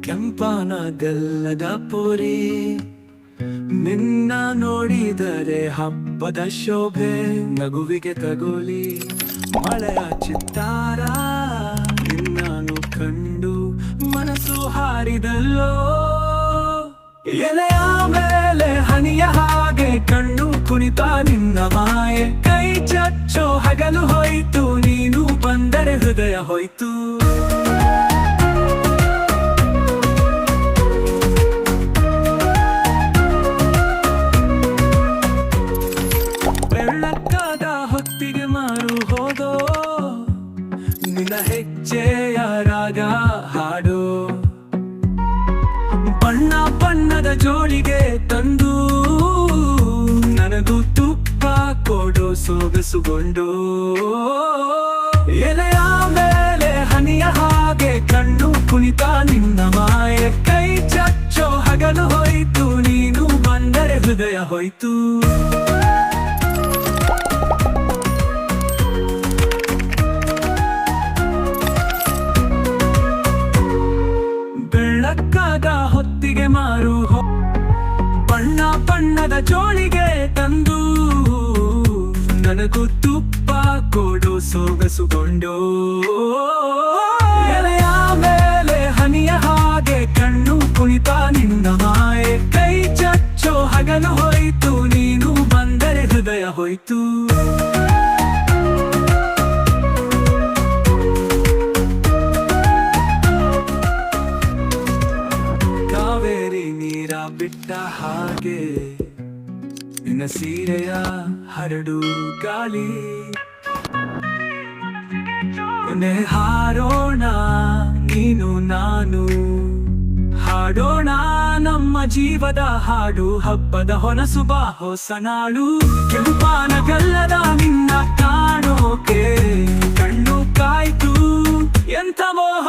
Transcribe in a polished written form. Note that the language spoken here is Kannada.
ಕೆಂಪನ ಗಲ್ಲದ ಪುರಿ ನಿನ್ನ ನೋಡಿದರೆ ಹಬ್ಬದ ಶೋಭೆ ನಗುವಿಗೆ ತಗುಲಿ ಮಳೆಯ ಚಿತ್ತಾರ ನಿನ್ನನು ಕಂಡು ಮನಸ್ಸು ಹಾರಿದಲ್ಲೋ ಎಲೆಯ ಮೇಲೆ ಹನಿಯ ಹಾಗೆ ಕಣ್ಣು ಕುಣಿತ ನಿನ್ನ ಮಾಯೆ ಕೈ ಚಚ್ಚೋ ಹಗಲು ಹೋಯ್ತು ನೀನು ಬಂದರೆ ಹೃದಯ ಹೋಯ್ತು ಬೆಳಕಾದ ಹೊತ್ತಿಗೆ ಮಾರು ಹೋದೋ ನಿನ್ನ ಹೆಜ್ಜೆಯ ರಾಗ ಹಾಡು ಬಣ್ಣ ಬಣ್ಣದ ಜೋಳಿಗೆ ತಂದು ನನಗೂ ತುಪ್ಪ ಕೊಡು ಸೊಗಸುಗೊಂಡು ಎಲೆಯ ಮೇಲೆ ಹನಿಯ ಹಾಗೆ ಕಣ್ಣು ಕುಣಿತ ನಿನ್ನ ಮಾಯೆ ಕೈ ಚಚ್ಚೋ ಹಗಲು ಹೋಯ್ತು ನೀನು ಬಂದರೆ ಹೃದಯ ಹೋಯ್ತು ಬೆಳಕಾದ ಹೊತ್ತಿಗೆ ಮಾರು ಬಣ್ಣ ಬಣ್ಣದ ಜೋಳಿಗೆ ತಂದು ನನಗೂ ತುಪ್ಪ ಕೊಡು ಸೊಗಸುಗೊಂಡು ಎಲೆಯ ಮೇಲೆ ಹನಿಯ ಹಾಗೆ ಕಣ್ಣು ಕುಣಿತ ನಿನ್ನ ಮಾಯೆ ಕೈ ಚಚ್ಚೋ ಹಗಲು ಹೋಯ್ತು ನೀನು ಬಂದರೆ ಹೃದಯ ಹೋಯ್ತು ನೀರ ಬಿಟ್ಟ ಹಾಗೆ ನಿನ್ನ ಸೀರೆಯ ಹರಡು ಗಾಳಿ ಹಾರೋಣ ನೀನು ನಾನು ಹಾಡೋಣ ನಮ್ಮ ಜೀವದ ಹಾಡು ಹಬ್ಬದ ಹೊನಸುಬ ಹೊಸ ನಾಳು ಕೆಂಪನ ಗಲ್ಲದ ನಿನ್ನ ಕಾಣೋಕೆ ಕಣ್ಣು ಕಾಯ್ತು ಎಂಥ ಮೋಹ